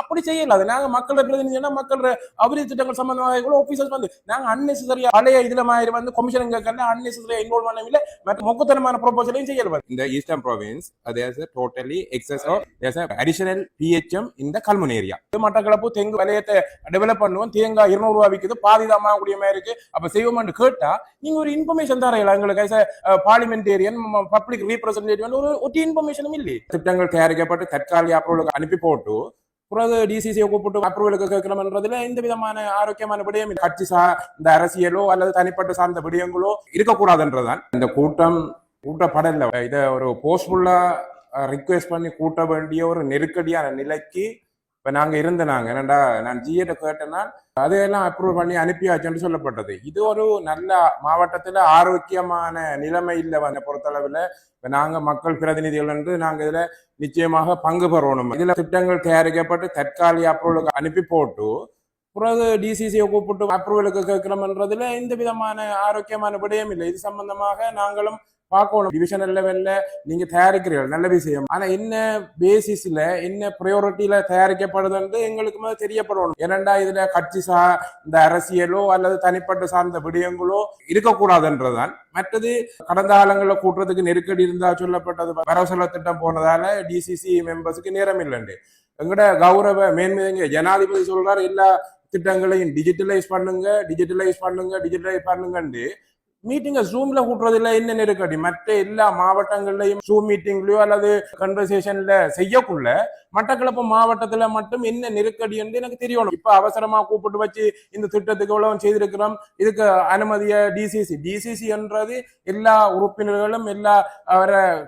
அப்படி செய்யலாது. நாங்க மக்கள் பிரதிநிதினா மக்கள் அபிவிருத்தி திட்டங்கள் சம்பந்தமாக ஆபீசர்ஸ் வந்து நாங்க அன்னெசரியா பழைய இதுல மாதிரி வந்து கமிஷன் கேட்கல அன்னெசரியா இன்வால்வ் பண்ணவில்லை. மற்ற மொக்கத்தனமான ப்ரொபோசலையும் செய்யல. இந்த eastern province there's a totally excess of there's a additional PHM in the Kalmun area. Mattakkalappu தெங்கு வலயத்தை டெவலப் பண்ணுவோம், தேங்காய் 200 ரூபாய் விற்குது, பாதிதாமா கூடிய மாதிரி இருக்கு, அப்ப செய்வோம்னு கேட்டா நீங்க ஒரு இன்ஃபர்மேஷன் தரையில எங்களுக்கு பார்லிமெண்டேரியன் பப்ளிக் ரீப்ரசன்டேட்டிவ் ஒரு இன்ஃபர்மேஷனும் இல்லை. திட்டங்கள் தயாரிக்கப்பட்டு தற்காலிக அப்ரூவலுக்கு அனுப்பி போட்டு பிறகு டிசிசியை கூப்பிட்டு அப்ரூவலுக்கு கேட்கணும்ன்றதுல எந்த விதமான ஆரோக்கியமான விடயம் கட்சி இந்த அரசியலோ அல்லது தனிப்பட்ட சார்ந்த விடயங்களோ இருக்கக்கூடாதுன்றதுதான் இந்த கூட்டப்படல. இதை ஒரு போஸ்ட்ஃபுல்லா ரிக்வெஸ்ட் பண்ணி கூட்ட வேண்டிய ஒரு நெருக்கடியான நிலைக்கு இப்ப நாங்க இருந்தனாங்க. என்னடா நான் ஜிஏட்ட கேட்டேன்னா அதையெல்லாம் அப்ரூவ் பண்ணி அனுப்பியாச்சுன்னு சொல்லப்பட்டது. இது ஒரு நல்ல மாவட்டத்துல ஆரோக்கியமான நிலைமை இல்லை வந்த பொறுத்தளவுல. இப்ப நாங்க மக்கள் பிரதிநிதிகள் என்று நாங்க இதுல நிச்சயமாக பங்கு பெறணும். இதுல திட்டங்கள் தயாரிக்கப்பட்டு தற்காலிக அப்ரூவலுக்கு அனுப்பி போட்டு பிறகு டிசிசியை கூப்பிட்டு அப்ரூவலுக்கு கேட்கணும்ன்றதுல எந்த விதமான ஆரோக்கியமான விடயம் இல்லை. இது சம்பந்தமாக நாங்களும் பார்க்கணும். டிவிஷனல் லெவல்ல நீங்க தயாரிக்கிறீர்கள் நல்ல விஷயம், ஆனா என்ன பேசிஸ்ல என்ன ப்ரையாரிட்டியில தயாரிக்கப்படுதுன்னு எங்களுக்கு தெரியப்படணும். ஏனண்டா இதுல கட்சி இந்த அரசியலோ அல்லது தனிப்பட்ட சார்ந்த விடயங்களோ இருக்கக்கூடாதுன்றதுதான். மற்றது கடந்த காலங்களில் கூட்டுறதுக்கு நெருக்கடி இருந்தா சொல்லப்பட்டது வரவு திட்டம் போனதால டிசிசி மெம்பர்ஸுக்கு நேரம் இல்லைண்டு. எங்கட கௌரவ மேன்மைங்க ஜனாதிபதி சொல்றாரு எல்லா திட்டங்களையும் டிஜிட்டலைஸ் பண்ணுங்கன்னு. மீட்டிங்க ஜூம்ல கூட்டுறதுல என்ன நெருக்கடி? மற்ற எல்லா மாவட்டங்கள்லயும் ஜூம் மீட்டிங்லயோ அல்லது கன்வர்சேஷன்ல செய்யக்குள்ள மட்டக்களப்பு மாவட்டத்துல மட்டும் என்ன நெருக்கடி என்று எனக்கு தெரியணும். இப்ப அவசரமா கூப்பிட்டு வச்சு இந்த திட்டத்துக்கு எவ்வளவு செய்திருக்கிறோம், இதுக்கு அனுமதிய டிசிசி என்றது எல்லா உறுப்பினர்களும் எல்லா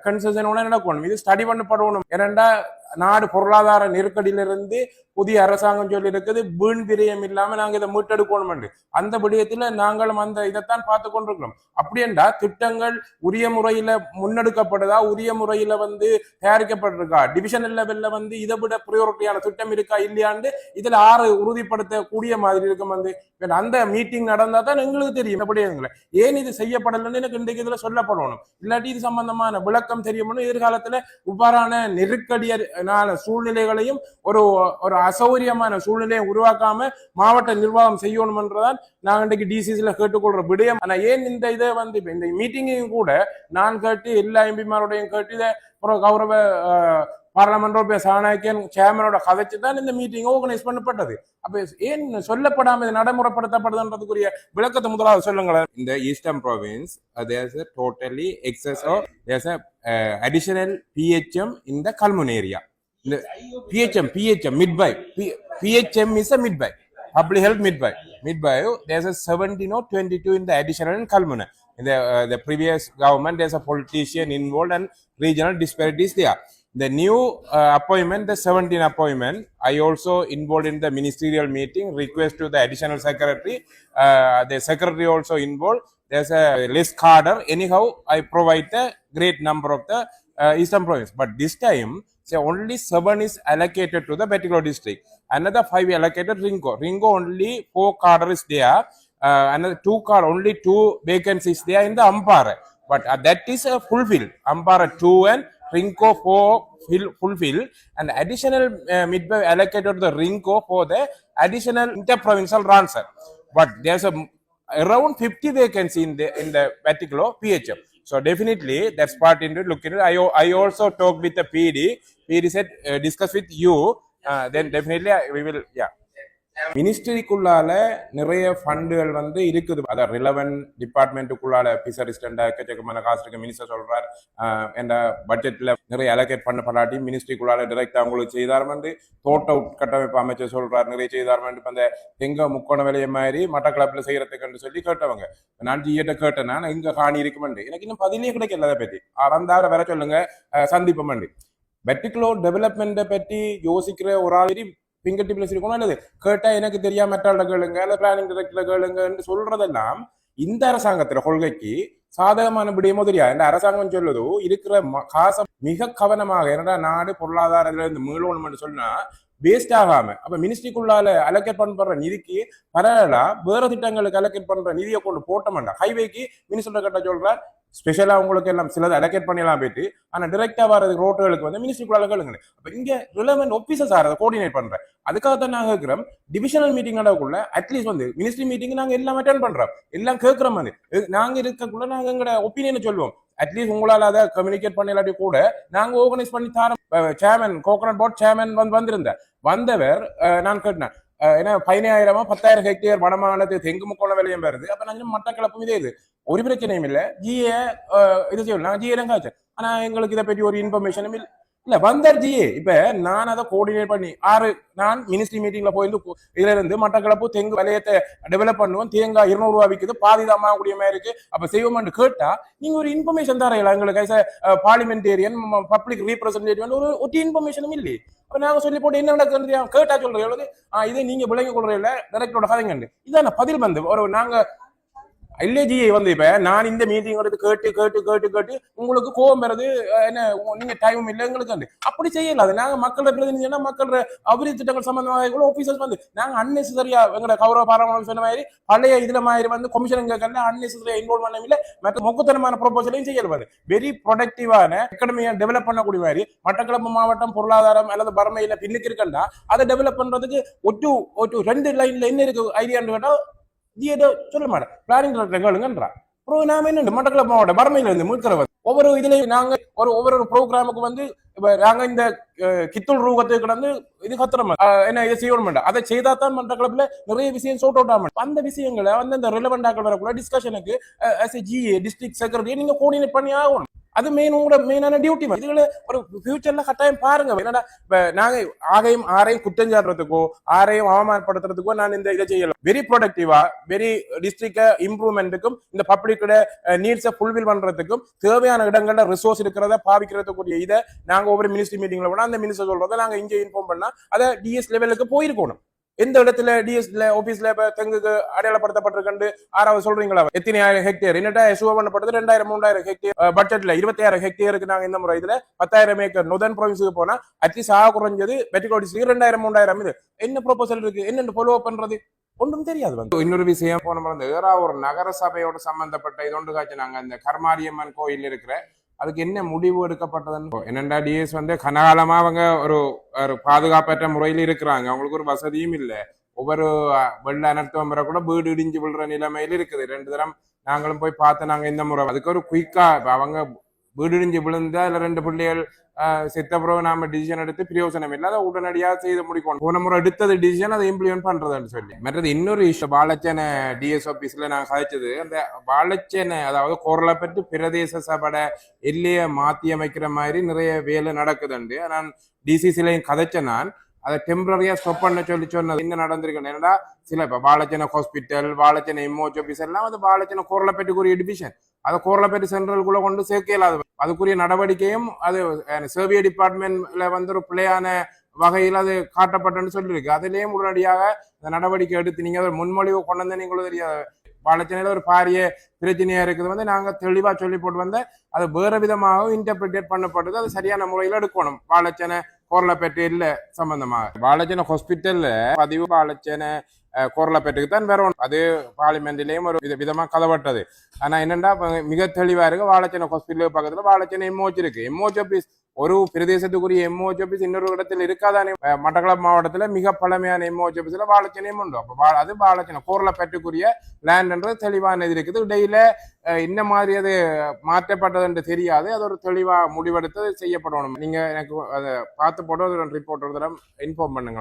கன்செஷனோட நடக்கணும். இது ஸ்டடி பண்ணப்படணும். ஏனென்றா நாடு பொருளாதார நெருக்கடியிலிருந்து புதிய அரசாங்கம் சொல்லி இருக்குது வீண் விரயம் இல்லாம நாங்க இதை மீட்டெடுக்கணும். அந்த விடயத்துல நாங்களும் அந்த இதைத்தான் பார்த்து கொண்டிருக்கிறோம். அப்படியென்றா திட்டங்கள் உரிய முறையில முன்னெடுக்கப்படுதா, உரிய முறையில தயாரிக்கப்பட்டிருக்கா, டிவிஷனல் லெவல்ல இதை விட ப்ரையாரிட்டியான திட்டம் இருக்கா இல்லையாண்டு இதுல உறுதிப்படுத்தக்கூடிய மாதிரி இருக்கும். அந்த மீட்டிங் நடந்தா தான் எங்களுக்கு தெரியும் எப்படிங்களா ஏன் இது செய்யப்படலன்னு எனக்கு இன்றைக்கு இதுல சொல்லப்படணும். இல்லாட்டி இது சம்பந்தமான விளக்கம் தெரியும்னு எதிர்காலத்துல இவ்வாறான நெருக்கடியான சூழ்நிலைகளையும் ஒரு அசௌரியமான சூழ்நிலையை உருவாக்காம மாவட்ட நிர்வாகம் செய்யணும் என்றதான் நான் இன்றைக்கு டிசிசில கேட்டுக்கொள்ற விடயம். ஆனா ஏன் இந்த இதை இந்த மீட்டிங்கையும் கூட நான் கேட்டு எல்லா எம்பிமாரோடையும் கேட்டு இதை கௌரவ பார்லமெண்ட் சாணக்கியன் சேர்மனோட கதைச்சு தான் இந்த மீட்டிங் ஆர்கனைஸ் பண்ணப்பட்டது. அப்ப ஏன் சொல்லப்படாம இது நடைமுறைப்படுத்தப்படுதுன்றதுக்குரிய விளக்கத்தை முதலாவது சொல்லுங்களேன். இந்த eastern province there's a totally excess of there's a additional PHM in the Kalmun area. The PHM midwife. PHM is a midwife, public health midwife. There's a 17 or 22 in the additional in Kalmun. In the previous government, there's a politician involved and regional disparities there. The new appointment, the 17 appointment, I also involved in the ministerial meeting, request to the additional secretary. The secretary also involved. There's a less cadre. Anyhow, I provide the great number of the Eastern Province. But this time, only 7 is allocated to the Bettiglow district. Another 5 allocated Ringo. Only 4 cadre is there. Another 2 cadre, only 2 vacancies there in the Ampara. But that is a fulfilled. Ampara 2 and Ringo 4 fulfill, and additional midwife allocated to the Ringo for the additional interprovincial transfer. But there's around 50 vacancy in the particular PHM. So definitely that's part into looking at. I also talked with the PD. PD said discuss with you. Then definitely we will. Yeah. மினிஸ்ட்ரிக்குள்ளால நிறைய ஃபண்டுகள் இருக்குது. அதான் relevant டிபார்ட்மெண்ட்டுக்குள்ளால பிசரிஸ்டண்டா எக்கச்சக்கமான காசு இருக்கு. Minister சொல்றார் என்ற பட்ஜெட்ல நிறைய அலோகேட் பண்ணப்படாட்டி மினிஸ்ட்ரிக்குள்ளால டைரக்டா அவங்களுக்கு செய்தார். தோட்ட உட்கட்டமைப்பு அமைச்சர் சொல்றார் நிறைய செய்தார். அந்த எங்க முக்கோண வேலையை மாதிரி மட்டக்களப்புல செய்யறதுக்குன்னு சொல்லி கேட்டவங்க. நான் ஜிஏட்ட கேட்டேன்னா இங்க காணி இருக்குமெண்டு எனக்கு இன்னும் பதிலே கிடைக்கல. அதை பற்றி வந்தார வர சொல்லுங்க சந்திப்பமண்டு. பெட்டிகுலோ டெவலப்மெண்ட்டை பற்றி யோசிக்கிற ஒரு ஆள் பிங்கட்டிப்ல இருக்கணும். அல்லது கேட்டா எனக்கு தெரியாம மெட்டால கேளுங்க அல்ல பிளானிங் டைரக்டர்ல கேளுங்க சொல்றதெல்லாம் இந்த அரசாங்கத்துல கொள்கைக்கு சாதகமான விடயமோ தெரியாது. இந்த அரசாங்கம் சொல்லுதோ இருக்கிற காசை மிக கவனமாக என்னடா நாடு பொருளாதாரத்துல இருந்து மீளணும் சொன்னா வேஸ்ட் ஆகாம அப்ப மினிஸ்ட்ரிக்குள்ளால அலோகேட் பண்ற நிதிக்கு பரவாயில்ல வேற திட்டங்களுக்கு அலோகேட் பண்ற நிதியை கொண்டு போட்ட மாட்டா. ஹைவேக்கு மினிஸ்டர் கட்ட சொல்றார் ஸ்பெஷலா உங்களுக்கு எல்லாம் சிலது அலோகேட் பண்ணிடலாம் போயிட்டு ஆனா டைரக்டா வர ரோட்டுகளுக்கு வந்து மினிஸ்ட்ரிக்குள்ள கேளுங்க. அப்ப இங்க ரிலவென்ட் ஆபீசர்ஸ் அதை கோஆர்டினேட் பண்றேன். அதுக்காக தான் நாங்க இருக்கிறோம் டிவிஷனல் மீட்டிங் நடக்குள்ள அட்லீஸ்ட் வந்து மினிஸ்ட்ரி மீட்டிங் நாங்க எல்லாம் அட்டென்ட் பண்றோம், எல்லாம் கேட்கிறோம். வந்து நாங்க இருக்கக்குள்ள நாங்க எங்களோட ஒப்பீனியனை சொல்லுவோம். அட்லீஸ்ட் உங்களால அதை கம்யூனிகேட் பண்ணலாட்டி கூட நாங்க ஆர்கனைஸ் பண்ணி தரோம். சேர்மன் கோகனட் போர்ட் சேர்மன் வந்திருந்தார். வந்தவர் நான் கேட்டேன் ஏன்னா 15,000 10,000 ஹெக்டேர் வடமாநிலத்துக்கு தெங்கு முக்கோண விலையும் வருது. அப்ப நாங்க மட்டக்களப்பும் இதே இது ஒரு பிரச்சனையும் இல்லை. ஜிஏ இது செய்யணும், நாங்க ஜிஏ காய்ச்சல். ஆனா எங்களுக்கு இதை பற்றி ஒரு இன்ஃபர்மேஷனும் இல்ல வந்தார் ஜிஏ. இப்ப நான் அதை கோஆர்டினேட் பண்ணி நான் மினிஸ்ட்ரி மீட்டிங்ல போயிருந்து இதுல இருந்து மட்டக்களப்பு தெங்கு வலையத்தை டெவலப் பண்ணுவோம், தேங்காய் 200 ரூபாய் விற்குது, பாதிதாமா கூடிய மாதிரி இருக்கு, அப்ப செய்வோம்னு கேட்டா நீங்க ஒரு இன்ஃபர்மேஷன் தரையில எங்களுக்கு பார்லிமெண்டேரியன் பப்ளிக் ரீப்ரசன்டேட்டிவ் ஒரு இன்ஃபர்மேஷனும் இல்லை. அப்ப நாங்க சொல்லி போட்டு என்ன நடக்குது கேட்டா சொல்றது இதை நீங்க விளங்கி கொள்றீங்கள டைரக்டரோட கதைங்க. இதான் பதில் வந்து ஒரு நாங்க இல்லஜியை வந்து இப்ப நான் இந்த மீட்டிங் எடுத்து கேட்டு கேட்டு கேட்டு கேட்டு உங்களுக்கு கோபம் பெறது என்ன நீங்க டைமும் இல்லை எங்களுக்கு வந்து அப்படி செய்யல. அது நாங்க மக்களோட பிரதிநிதினா மக்களோட அபிவிருத்தி திட்டங்கள் சம்பந்தமாக கூட ஆபீசர்ஸ் வந்து நாங்க அன்னெசரியா எங்களோட கௌரவ பாராளுமன்றம் சொன்ன மாதிரி பழைய இதுல மாதிரி வந்து கமிஷன் அன்னெசரியா இன்வால்வ் பண்ண இல்லை. மற்ற மொக்கத்தனமான ப்ரொபோசலையும் செய்யல. வெரி ப்ரொடக்டிவான எக்கனமியை டெவலப் பண்ணக்கூடிய மாதிரி மட்டக்களப்பு மாவட்டம் பொருளாதாரம் அல்லது வறுமையில பின்னுக்கு இருக்கண்டா அதை டெவலப் பண்றதுக்கு ஒரு 2 லைன்ல என்ன இருக்கு ஐடியான்னு கேட்டா சொல்ல மாட்டேன் பிளானிங் கேளுங்கன்றா. அப்புறம் நாம என்ன மட்டக்களப்பு மாவட்டம் வறுமையில இருந்து மீட்கிறவர் ஒவ்வொரு இதுலயும் நாங்க ஒவ்வொரு ப்ரோக்ராமுக்கு வந்து நாங்க இந்த கித்துள் ரூபத்தை கிடந்து இது கத்துறோம் என்ன இதை செய்யணும். அதை செய்தா தான் மட்டக்களப்புல நிறைய விஷயம் சோட் அவுட் ஆகும். அந்த விஷயங்களை வந்து அந்த ரிலவெண்டாக்கள் வரக்குள்ள டிஸ்கஷனுக்கு ஜிஏ டிஸ்ட்ரிக்ட் செக்ரட்டரி நீங்க கோஆர்டினேட் பண்ணி ஆகணும். அது மெயினான டியூட்டி. இதுல ஒரு ஃபியூச்சர்ல கட்டாயம் பாருங்க. என்னடா நாங்க ஆரையும் குற்றஞ்சாடுறதுக்கோ ஆரையும் அவமானப்படுத்துறதுக்கோ நான் இந்த இதை செய்யலாம். வெரி ப்ரொடக்டிவா வெரி டிஸ்ட்ரிக்ட் இம்ப்ரூவ்மெண்ட்டுக்கும் இந்த பப்ளிக்கோட நீட்ஸை ஃபுல்ஃபில் பண்றதுக்கும் தேவையான இடங்கள்ல ரிசோர்ஸ் இருக்கிறத பாவிக்கிறதுக்குரிய இதை நாங்க ஒவ்வொரு மினிஸ்ட்ரி மீட்டிங்ல கூட அந்த மினிஸ்டர் சொல்றதை நாங்க இங்கே இன்ஃபார்ம் பண்ணா அதை டிஎஸ் லெவலுக்கு போயிருக்கணும். எந்த இடத்துல டிஎஸ்ல ஆபீஸ்ல தெங்குக்கு அடையாளப்படுத்தப்பட்டிருக்கு 6வது சொல்றீங்களா எத்தனை ஆயிரம் ஹெக்டேர் என்னட்டா எசுவ பண்ணப்பட்டது 2,000-3,000 ஹெக்டேர் பட்ஜெட்ல 26,000 ஹெக்டேருக்கு நாங்க இந்த முறை இதுல 10,000 ஏக்கர் நொதன் ப்ரொவின்ஸுக்கு போனா அட்லீஸ்ட் குறைஞ்சது பெட்டிகோ டிஸ்ட்ரிக்ட் 2,000-3,000 இது என்ன ப்ரொபோசல் இருக்கு என்னன்னு ஃபாலோ பண்றது ஒன்றும் தெரியாது. வந்து இன்னொரு விஷயம் போன ஒரு நகர சபையோட சம்பந்தப்பட்ட இது ஒன்று காய்ச்சி நாங்க இந்த கர்மாரியம்மன் கோயில் இருக்கிற அதுக்கு என்ன முடிவு எடுக்கப்பட்டதுன்னு என்னண்டா டிஎஸ் வந்து கனகாலமா அவங்க ஒரு பாதுகாப்பற்ற முறையில் இருக்கிறாங்க. அவங்களுக்கு ஒரு வசதியும் இல்லை. ஒவ்வொரு வெள்ள அனர்த்தம் வர கூட வீடு இடிஞ்சு விழுற நிலைமையில இருக்குது. 2 தரம் நாங்களும் போய் பார்த்து நாங்க இந்த முறை அதுக்கு ஒரு குயிக்கா அவங்க வீடு இடிஞ்சு விழுந்தா இல்ல 2 பிள்ளைகள் செத்த பிறகு நாம டிசிஷன் எடுத்து பிரயோசனம் இல்லை. அதை உடனடியாக செய்து முடிக்கணும். போன முறை எடுத்தது டிசிஷன் அதை இம்ப்ளிமெண்ட் பண்றதுன்னு சொல்லி. மற்றது இன்னொரு இஷ்யூ பாலச்சேனை டிஎஸ் ஆபீஸ்ல நான் கதைச்சது அந்த பாலச்சேனை அதாவது கோரளப்பட்டு பிரதேச சபை எல்லையை மாத்தி அமைக்கிற மாதிரி நிறைய வேலை நடக்குதுண்டு. நான் டிசிசிலையும் கதைச்சேன். நான் அதை டெம்பரரியா ஸ்டாப் பண்ண சொல்லி சொன்னது என்ன நடந்திருக்கு என்னடா சில இப்ப பாலச்சேனை ஹாஸ்பிட்டல் வாழச்சேனை எம்ஓஹெச் ஆபீஸ் எல்லாம் வந்து பாலச்சேனை கோரளப்பேட்டுக்குரிய டிவிஷன் அதை கோரளப்பேட்டு சென்ட்ரலுக்குள்ள கொண்டு சேர்க்க இயலாது. அதுக்குரிய நடவடிக்கையும் அது சர்வே டிபார்ட்மெண்ட்ல வந்து ஒரு பிள்ளையான வகையில் அது காட்டப்பட்டன்னு சொல்லியிருக்கு. அதுலேயும் உடனடியாக அந்த நடவடிக்கை எடுத்து நீங்க முன்மொழிவு கொண்டு வந்து நீங்களும் தெரியாது பாலச்சேனையில ஒரு பாரிய பிரச்சனையா இருக்குது வந்து நாங்க தெளிவா சொல்லி போட்டு வந்து அது வேற விதமாகவும் இன்டர்பிரேட் பண்ணப்பட்டது. அது சரியான முறையில எடுக்கணும். பாலச்சேனை கோரளப்பேட்டு இல்ல சம்பந்தமாக பாலச்சேனை ஹாஸ்பிட்டல்ல பதிவு பாலச்சேனை கோரளப்பேட்டுக்கு தான் வரணும். அது பார்லிமெண்ட்லயும் ஒரு விதமா கதவட்டது. ஆனா என்னன்னா மிக தெளிவா இருக்கு. வாழச்சேனை ஹாஸ்பிட்டலுக்கு பக்கத்துல வாழச்சேனை எம்ஓஹெச் இருக்கு. எம்ஓஹெச் ஆபீஸ் ஒரு பிரதேசத்துக்குரிய எம்ஓஹெச் ஆபீஸ் இன்னொரு இடத்துல இருக்காதானே. மட்டக்களப்பு மாவட்டத்துல மிக பழமையான எம்ஓஹெச் ஆபீஸ்ல வாழச்சேனையும் உண்டு. அப்ப அது வாழச்சேனை கோரளப்பேட்டுக்குரிய லேண்ட்ன்றது தெளிவான இது இருக்குது. இடையில என்ன மாதிரி அது மாற்றப்பட்டது என்று தெரியாது. அது ஒரு தெளிவா முடிவெடுத்து செய்யப்படணும். நீங்க எனக்கு அதை பார்த்து போட்டு ஒரு ரிப்போர்ட் ஒரு தரம் இன்ஃபார்ம் பண்ணுங்க.